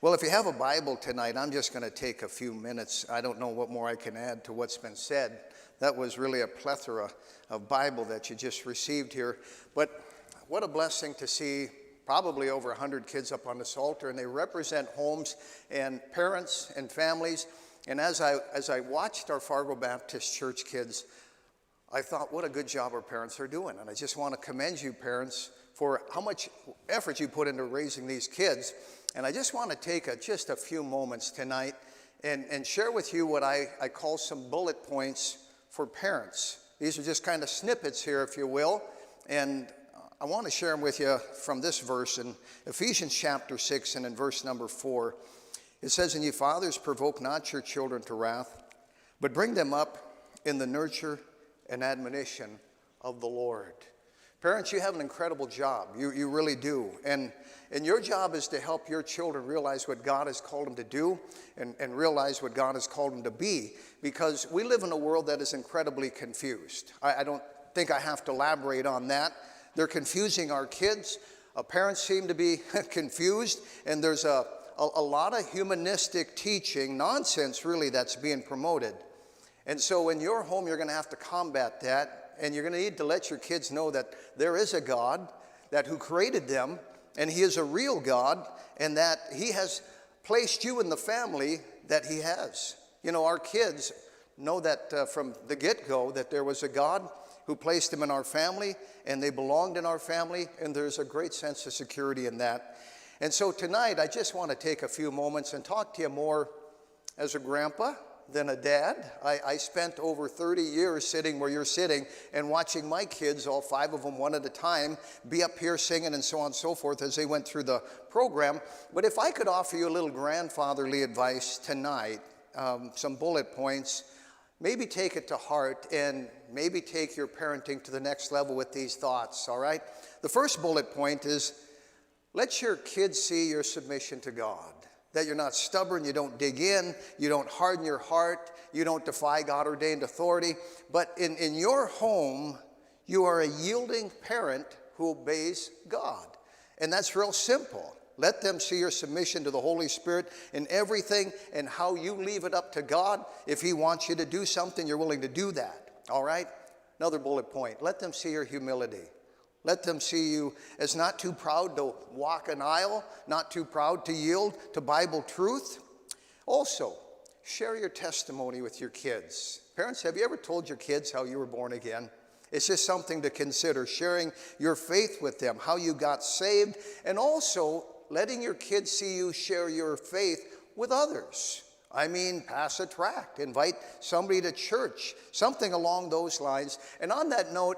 Well, if you have a Bible tonight, I'm just going to take a few minutes. I don't know what more I can add to what's been said. That was really a plethora of Bible that you just received here. But what a blessing to see probably over 100 kids up on this altar, and they represent homes and parents and families. And as I watched our Fargo Baptist Church kids, I thought, what a good job our parents are doing. And I just want to commend you, parents, for how much effort you put into raising these kids. And I just want to take just a few moments tonight and share with you what I call some bullet points for parents. These are just kind of snippets here, if you will. And I want to share them with you from this verse in Ephesians chapter 6 and in verse number 4. It says, "And ye fathers, provoke not your children to wrath, but bring them up in the nurture and admonition of the Lord." Parents, you have an incredible job. You really do. And your job is to help your children realize what God has called them to do and realize what God has called them to be, because we live in a world that is incredibly confused. I don't think I have to elaborate on that. They're confusing our kids. Parents seem to be confused, and there's a lot of humanistic teaching, nonsense really, that's being promoted. And so in your home, you're going to have to combat that. And you're going to need to let your kids know that there is a God who created them, and he is a real God, and that he has placed you in the family that he has. You know, our kids know that from the get-go that there was a God who placed them in our family, and they belonged in our family, and there's a great sense of security in that. And so tonight, I just want to take a few moments and talk to you more as a grandpa than a dad. I spent over 30 years sitting where you're sitting and watching my kids, all 5 of them one at a time, be up here singing and so on and so forth as they went through the program. But if I could offer you a little grandfatherly advice tonight, some bullet points, maybe take it to heart and maybe take your parenting to the next level with these thoughts, all right? The first bullet point is, let your kids see your submission to God. That you're not stubborn, you don't dig in, you don't harden your heart, you don't defy God-ordained authority. But in your home, you are a yielding parent who obeys God. And that's real simple. Let them see your submission to the Holy Spirit in everything, and how you leave it up to God. If he wants you to do something, you're willing to do that. All right? Another bullet point. Let them see your humility. Let them see you as not too proud to walk an aisle, not too proud to yield to Bible truth. Also, share your testimony with your kids. Parents, have you ever told your kids how you were born again? It's just something to consider, sharing your faith with them, how you got saved, and also letting your kids see you share your faith with others. I mean, pass a tract, invite somebody to church, something along those lines. And on that note,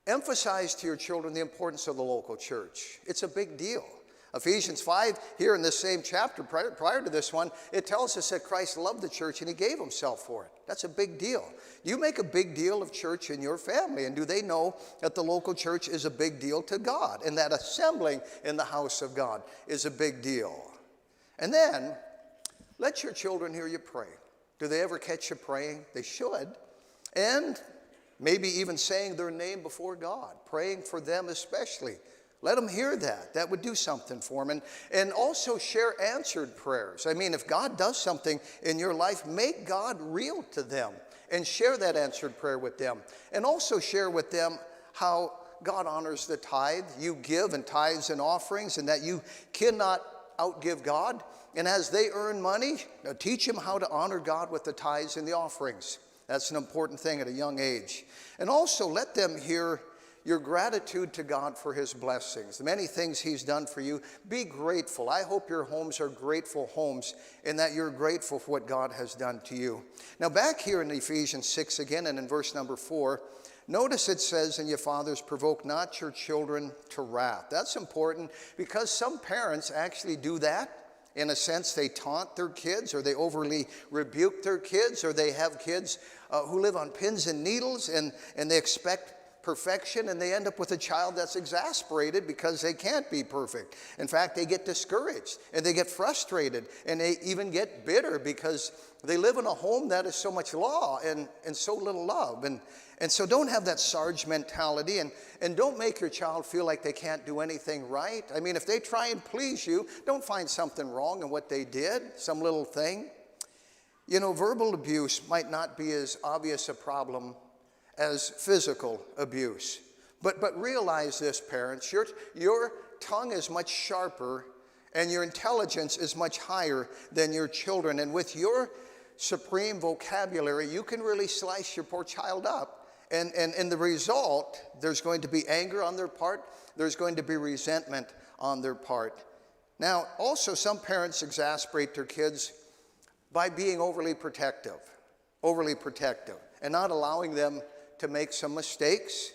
emphasize to your children the importance of the local church. It's a big deal. Ephesians 5, here in this same chapter, prior to this one, it tells us that Christ loved the church and he gave himself for it. That's a big deal. You make a big deal of church in your family, and do they know that the local church is a big deal to God, and that assembling in the house of God is a big deal? And then, let your children hear you pray. Do they ever catch you praying? They should. And maybe even saying their name before God, praying for them especially. Let them hear that. That would do something for them. And also share answered prayers. I mean, if God does something in your life, make God real to them and share that answered prayer with them. And also share with them how God honors the tithe. You give in tithes and offerings, and that you cannot outgive God. And as they earn money, teach them how to honor God with the tithes and the offerings. That's an important thing at a young age. And also let them hear your gratitude to God for his blessings, the many things he's done for you. Be grateful. I hope your homes are grateful homes, and that you're grateful for what God has done to you. Now back here in Ephesians 6 again, and in verse number 4, notice it says, "And ye fathers, provoke not your children to wrath." That's important, because some parents actually do that. In a sense, they taunt their kids, or they overly rebuke their kids, or they have kids who live on pins and needles, and they expect perfection, and they end up with a child that's exasperated because they can't be perfect. In fact, they get discouraged, and they get frustrated, and they even get bitter because they live in a home that is so much law and so little love. And so don't have that Sarge mentality, and don't make your child feel like they can't do anything right. I mean, if they try and please you, don't find something wrong in what they did, some little thing. You know, verbal abuse might not be as obvious a problem as physical abuse. But realize this, parents, your tongue is much sharper and your intelligence is much higher than your children. And with your supreme vocabulary, you can really slice your poor child up. And in the result, there's going to be anger on their part. There's going to be resentment on their part. Now, also, some parents exasperate their kids by being overly protective, and not allowing them to make some mistakes.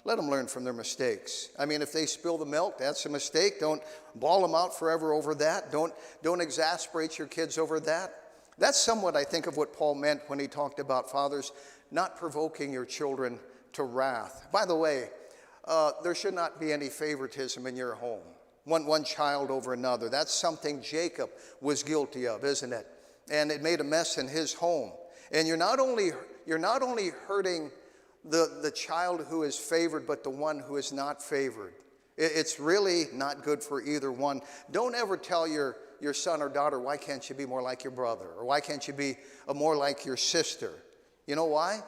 Let them learn from their mistakes. I mean, if they spill the milk, that's a mistake. Don't bawl them out forever over that. Don't exasperate your kids over that. That's somewhat, I think, of what Paul meant when he talked about fathers not provoking your children to wrath. By the way, there should not be any favoritism in your home. One child over another. That's something Jacob was guilty of, isn't it? And it made a mess in his home. And you're not only hurting the child who is favored, but the one who is not favored. It's really not good for either one. Don't ever tell your son or daughter, why can't you be more like your brother? Or why can't you be more like your sister? You know why?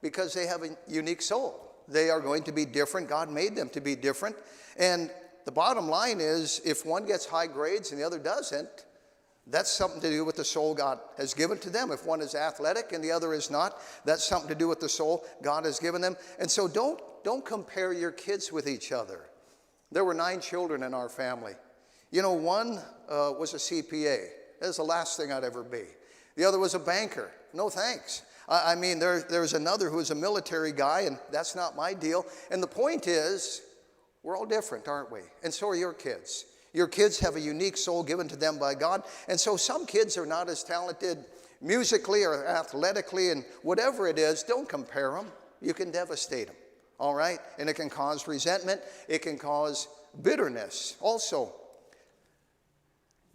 Because they have a unique soul. They are going to be different. God made them to be different. And the bottom line is, if one gets high grades and the other doesn't, that's something to do with the soul God has given to them. If one is athletic and the other is not, that's something to do with the soul God has given them. And so don't compare your kids with each other. There were 9 children in our family. You know, one was a CPA. That was the last thing I'd ever be. The other was a banker. No thanks. I mean, there's another who was a military guy, and that's not my deal. And the point is, we're all different, aren't we? And so are your kids. Your kids have a unique soul given to them by God. And so some kids are not as talented musically or athletically, and whatever it is, don't compare them. You can devastate them, all right? And it can cause resentment. It can cause bitterness. Also,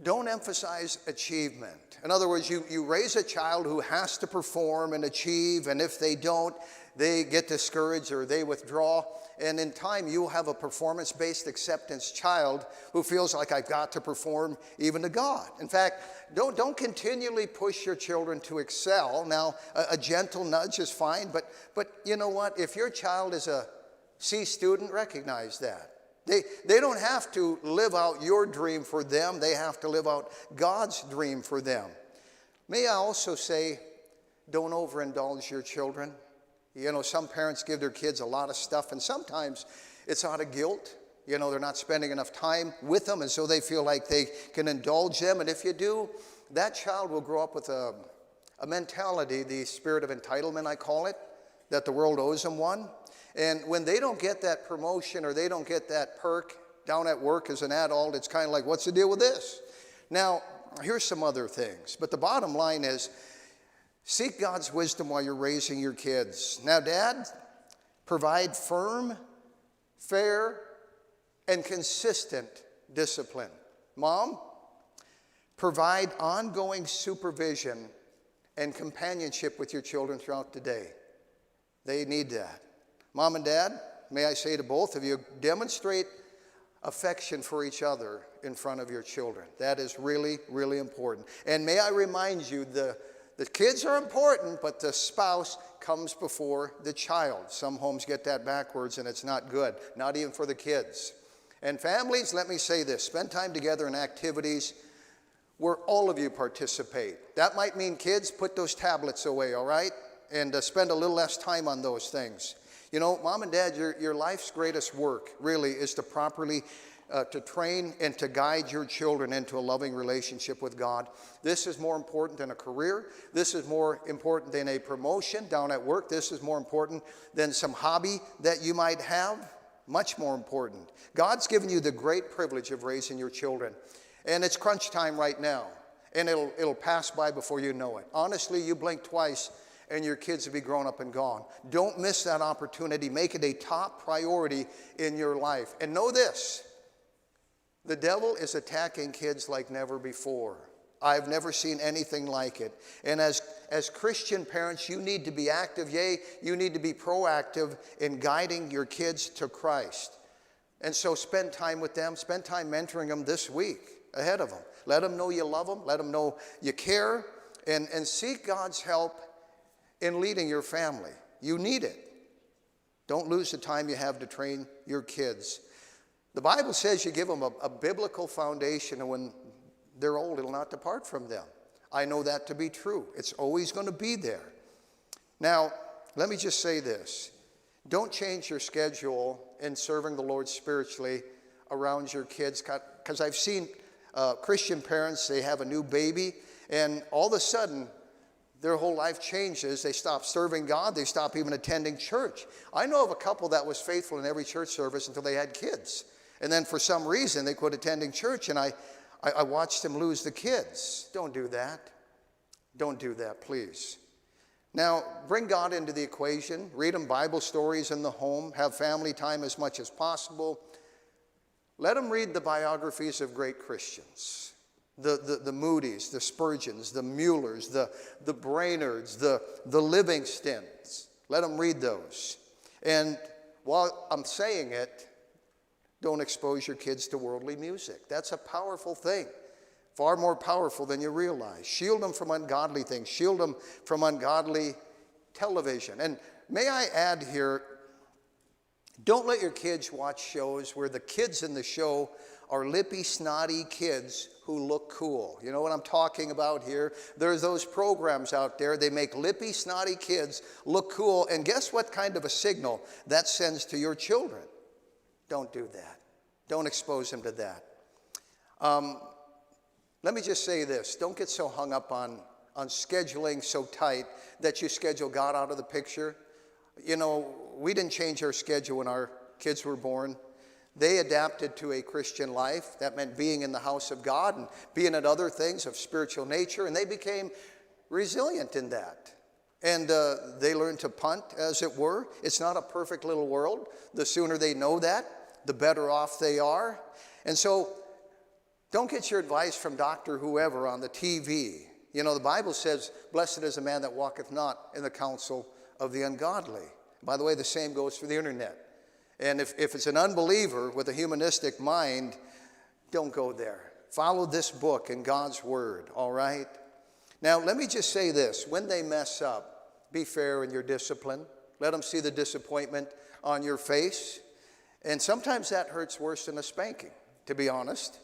don't emphasize achievement. In other words, you raise a child who has to perform and achieve, and if they don't, they get discouraged or they withdraw. And in time, you'll have a performance-based acceptance child who feels like, I've got to perform even to God. In fact, don't continually push your children to excel. Now, a gentle nudge is fine, but you know what? If your child is a C student, recognize that. They don't have to live out your dream for them. They have to live out God's dream for them. May I also say, don't overindulge your children. You know, some parents give their kids a lot of stuff, and sometimes it's out of guilt. You know, they're not spending enough time with them, and so they feel like they can indulge them. And if you do, that child will grow up with a mentality, the spirit of entitlement, I call it, that the world owes them one. And when they don't get that promotion or they don't get that perk down at work as an adult, it's kind of like, what's the deal with this? Now, here's some other things. But the bottom line is, seek God's wisdom while you're raising your kids. Now, Dad, provide firm, fair, and consistent discipline. Mom, provide ongoing supervision and companionship with your children throughout the day. They need that. Mom and Dad, may I say to both of you, demonstrate affection for each other in front of your children. That is really, really important. And may I remind you, the kids are important, but the spouse comes before the child. Some homes get that backwards, and it's not good, not even for the kids. And families, let me say this, spend time together in activities where all of you participate. That might mean, kids, put those tablets away, all right? And spend a little less time on those things. You know, Mom and Dad, your life's greatest work really is to properly to train and to guide your children into a loving relationship with God. This is more important than a career. This is more important than a promotion down at work. This is more important than some hobby that you might have. Much more important. God's given you the great privilege of raising your children. And it's crunch time right now. And it'll pass by before you know it. Honestly, you blink twice and your kids will be grown up and gone. Don't miss that opportunity. Make it a top priority in your life. And know this, the devil is attacking kids like never before. I've never seen anything like it. And as Christian parents, you need to be active. Yea, you need to be proactive in guiding your kids to Christ. And so spend time with them. Spend time mentoring them this week ahead of them. Let them know you love them. Let them know you care. And seek God's help in leading your family. You need it. Don't lose the time you have to train your kids. The Bible says you give them a biblical foundation, and when they're old, it'll not depart from them. I know that to be true. It's always going to be there. Now, let me just say this. Don't change your schedule in serving the Lord spiritually around your kids, because I've seen Christian parents, they have a new baby, and all of a sudden, their whole life changes. They stop serving God. They stop even attending church. I know of a couple that was faithful in every church service until they had kids. And then for some reason, they quit attending church, and I watched them lose the kids. Don't do that. Don't do that, please. Now, bring God into the equation. Read them Bible stories in the home. Have family time as much as possible. Let them read the biographies of great Christians. The Moody's, the Spurgeons, the Muellers, the Brainards, the Livingstons. Let them read those. And while I'm saying it, don't expose your kids to worldly music. That's a powerful thing, far more powerful than you realize. Shield them from ungodly things. Shield them from ungodly television. And may I add here, don't let your kids watch shows where the kids in the show are lippy, snotty kids who look cool. You know what I'm talking about here? There's those programs out there. They make lippy, snotty kids look cool. And guess what kind of a signal that sends to your children? Don't do that. Don't expose them to that. Let me just say this. Don't get so hung up on scheduling so tight that you schedule God out of the picture. You know, we didn't change our schedule when our kids were born. They adapted to a Christian life. That meant being in the house of God and being at other things of spiritual nature, and they became resilient in that. And they learned to punt, as it were. It's not a perfect little world. The sooner they know that, the better off they are. And so don't get your advice from Dr. Whoever on the TV. You know, the Bible says, blessed is a man that walketh not in the counsel of the ungodly. By the way, the same goes for the internet. And if it's an unbeliever with a humanistic mind, don't go there. Follow this book and God's word, all right? Now, let me just say this. When they mess up, be fair in your discipline. Let them see the disappointment on your face. And sometimes that hurts worse than a spanking, to be honest.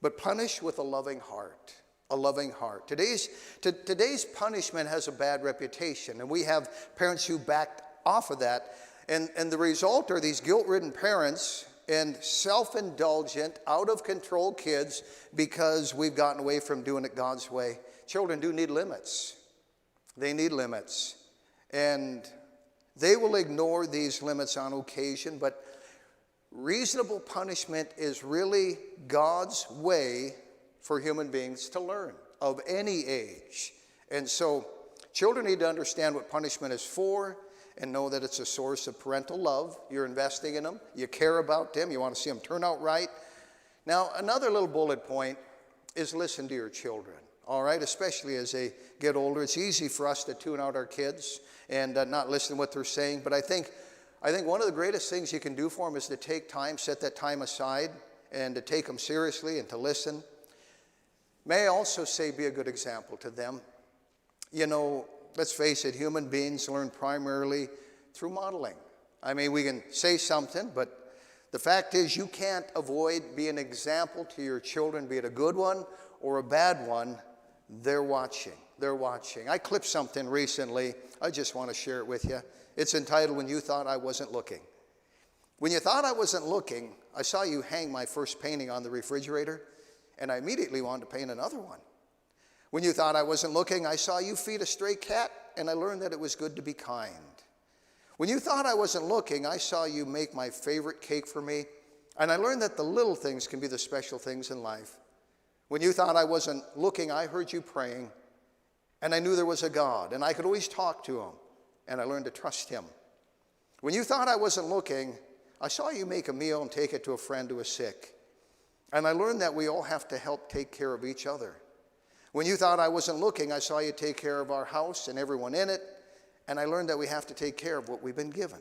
But punish with a loving heart. A loving heart. Today's punishment has a bad reputation, and we have parents who backed off of that. And the result are these guilt-ridden parents and self-indulgent, out-of-control kids because we've gotten away from doing it God's way. Children do need limits. They need limits. And they will ignore these limits on occasion, but reasonable punishment is really God's way for human beings to learn of any age. And so children need to understand what punishment is for, and know that it's a source of parental love. You're investing in them. You care about them. You want to see them turn out right. Now, another little bullet point is listen to your children, all right? Especially as they get older. It's easy for us to tune out our kids and not listen to what they're saying. But I think one of the greatest things you can do for them is to take time, set that time aside, and to take them seriously and to listen. May I also say be a good example to them. You know, let's face it, human beings learn primarily through modeling. I mean, we can say something, but the fact is you can't avoid being an example to your children, be it a good one or a bad one. They're watching. They're watching. I clipped something recently. I just want to share it with you. It's entitled, When You Thought I Wasn't Looking. When you thought I wasn't looking, I saw you hang my first painting on the refrigerator, and I immediately wanted to paint another one. When you thought I wasn't looking, I saw you feed a stray cat, and I learned that it was good to be kind. When you thought I wasn't looking, I saw you make my favorite cake for me, and I learned that the little things can be the special things in life. When you thought I wasn't looking, I heard you praying, And I knew there was a God, and I could always talk to him, and I learned to trust him. When you thought I wasn't looking, I saw you make a meal and take it to a friend who was sick. And I learned that we all have to help take care of each other. When you thought I wasn't looking, I saw you take care of our house and everyone in it, and I learned that we have to take care of what we've been given.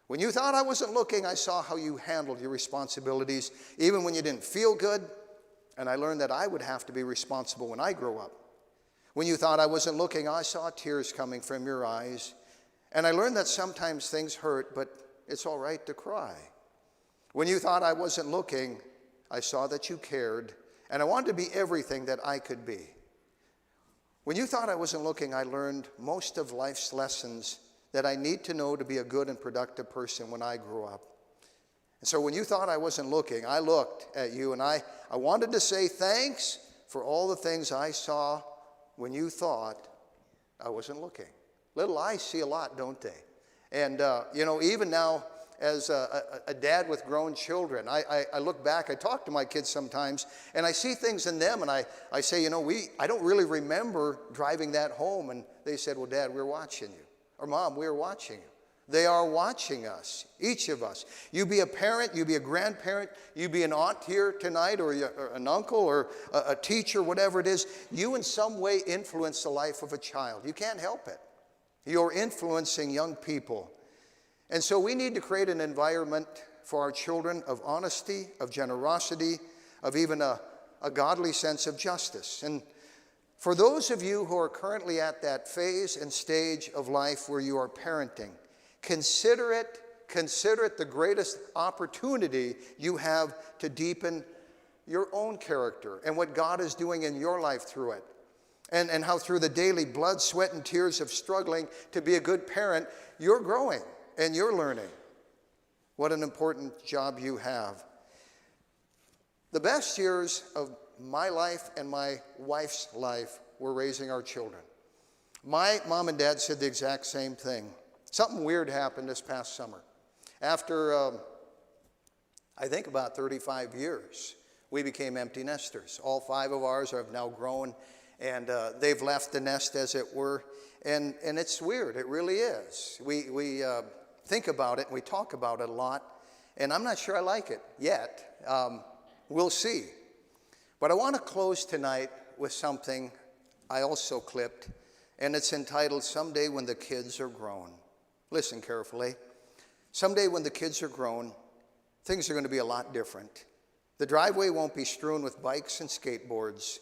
When you thought I wasn't looking, I saw how you handled your responsibilities, even when you didn't feel good, and I learned that I would have to be responsible when I grow up. When you thought I wasn't looking, I saw tears coming from your eyes, and I learned that sometimes things hurt, but it's all right to cry. When you thought I wasn't looking, I saw that you cared, and I wanted to be everything that I could be. When you thought I wasn't looking, I learned most of life's lessons that I need to know to be a good and productive person when I grew up. And so when you thought I wasn't looking, I looked at you, and I wanted to say thanks for all the things I saw when you thought I wasn't looking. Little eyes see a lot, don't they? And, even now, as a dad with grown children, I look back, I talk to my kids sometimes, and I see things in them, and I say, I don't really remember driving that home. And they said, well, Dad, we're watching you. Or, Mom, we're watching you. They are watching us, each of us. You be a parent, you be a grandparent, you be an aunt here tonight, or an uncle, or a teacher, whatever it is. You in some way influence the life of a child. You can't help it. You're influencing young people. And so we need to create an environment for our children of honesty, of generosity, of even a godly sense of justice. And for those of you who are currently at that phase and stage of life where you are parenting, consider it the greatest opportunity you have to deepen your own character and what God is doing in your life through it. And how through the daily blood, sweat, and tears of struggling to be a good parent, you're growing and you're learning. What an important job you have. The best years of my life and my wife's life were raising our children. My mom and dad said the exact same thing. Something weird happened this past summer. After, I think about 35 years, we became empty nesters. All 5 of ours have now grown, and they've left the nest, as it were. And it's weird. It really is. We think about it, and we talk about it a lot. And I'm not sure I like it yet. We'll see. But I want to close tonight with something I also clipped, and it's entitled, Someday When the Kids Are Grown. Listen carefully. Someday when the kids are grown, things are going to be a lot different. The driveway won't be strewn with bikes and skateboards.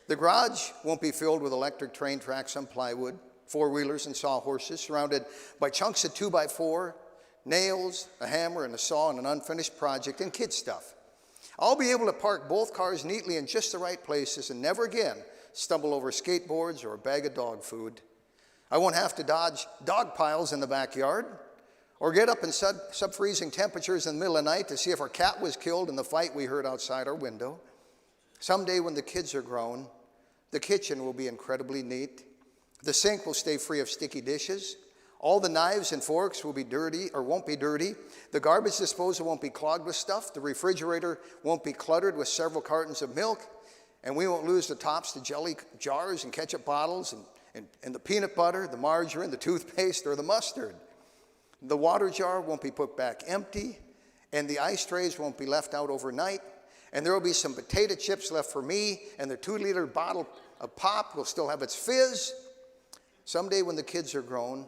The garage won't be filled with electric train tracks on plywood, 4-wheelers and sawhorses surrounded by chunks of 2x4, nails, a hammer and a saw, and an unfinished project and kid stuff. I'll be able to park both cars neatly in just the right places and never again stumble over skateboards or a bag of dog food. I won't have to dodge dog piles in the backyard or get up in sub-freezing temperatures in the middle of the night to see if our cat was killed in the fight we heard outside our window. Someday when the kids are grown, the kitchen will be incredibly neat. The sink will stay free of sticky dishes. All the knives and forks will be dirty or won't be dirty. The garbage disposal won't be clogged with stuff. The refrigerator won't be cluttered with several cartons of milk. And we won't lose the tops to jelly jars and ketchup bottles and the peanut butter, the margarine, the toothpaste, or the mustard. The water jar won't be put back empty, and the ice trays won't be left out overnight. And there will be some potato chips left for me, and the 2-liter bottle of pop will still have its fizz. Someday when the kids are grown,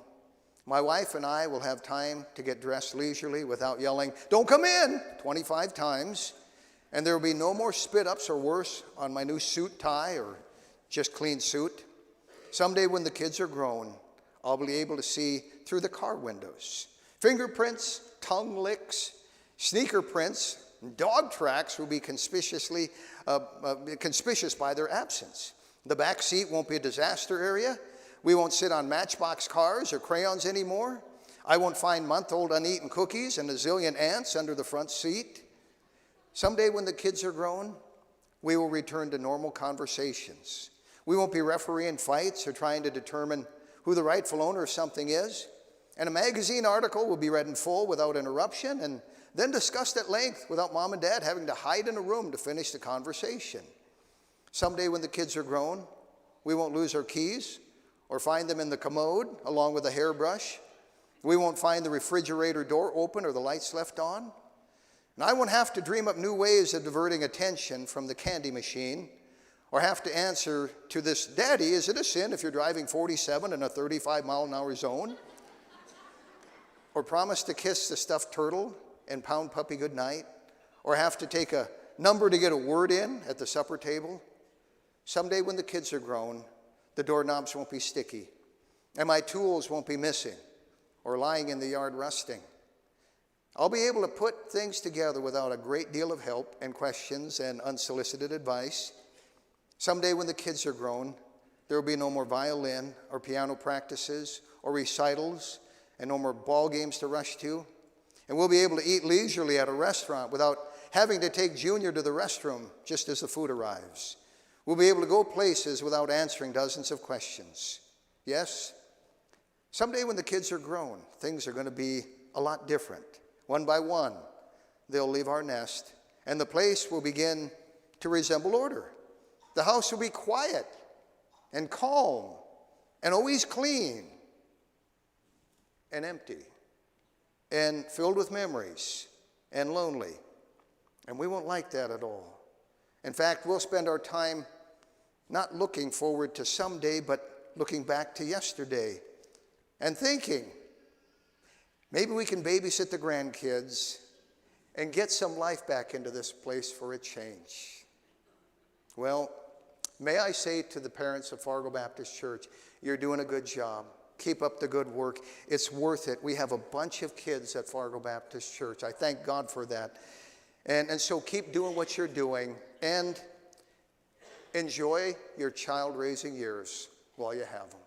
my wife and I will have time to get dressed leisurely without yelling, "Don't come in," 25 times. And there will be no more spit-ups or worse on my new suit tie or just clean suit. Someday when the kids are grown, I'll be able to see through the car windows. Fingerprints, tongue licks, sneaker prints, and dog tracks will be conspicuous by their absence. The back seat won't be a disaster area. We won't sit on matchbox cars or crayons anymore. I won't find month-old uneaten cookies and a zillion ants under the front seat. Someday when the kids are grown, we will return to normal conversations. We won't be refereeing fights or trying to determine who the rightful owner of something is. And a magazine article will be read in full without interruption and then discussed at length without mom and dad having to hide in a room to finish the conversation. Someday when the kids are grown, We won't lose our keys or find them in the commode along with a hairbrush. We won't find the refrigerator door open or the lights left on. And I won't have to dream up new ways of diverting attention from the candy machine or have to answer to this, Daddy, is it a sin if you're driving 47 in a 35-mile-an-hour zone? Or promise to kiss the stuffed turtle and pound puppy goodnight? Or have to take a number to get a word in at the supper table? Someday when the kids are grown, the doorknobs won't be sticky, and my tools won't be missing or lying in the yard rusting. I'll be able to put things together without a great deal of help and questions and unsolicited advice. Someday when the kids are grown, there will be no more violin or piano practices or recitals and no more ball games to rush to. And we'll be able to eat leisurely at a restaurant without having to take Junior to the restroom just as the food arrives. We'll be able to go places without answering dozens of questions. Yes, someday when the kids are grown, things are going to be a lot different. One by one, they'll leave our nest, and the place will begin to resemble order. The house will be quiet and calm and always clean and empty and filled with memories and lonely. And we won't like that at all. In fact, we'll spend our time not looking forward to someday, but looking back to yesterday and thinking, maybe we can babysit the grandkids and get some life back into this place for a change. Well, may I say to the parents of Fargo Baptist Church, you're doing a good job. Keep up the good work. It's worth it. We have a bunch of kids at Fargo Baptist Church. I thank God for that. And so keep doing what you're doing and enjoy your child-raising years while you have them.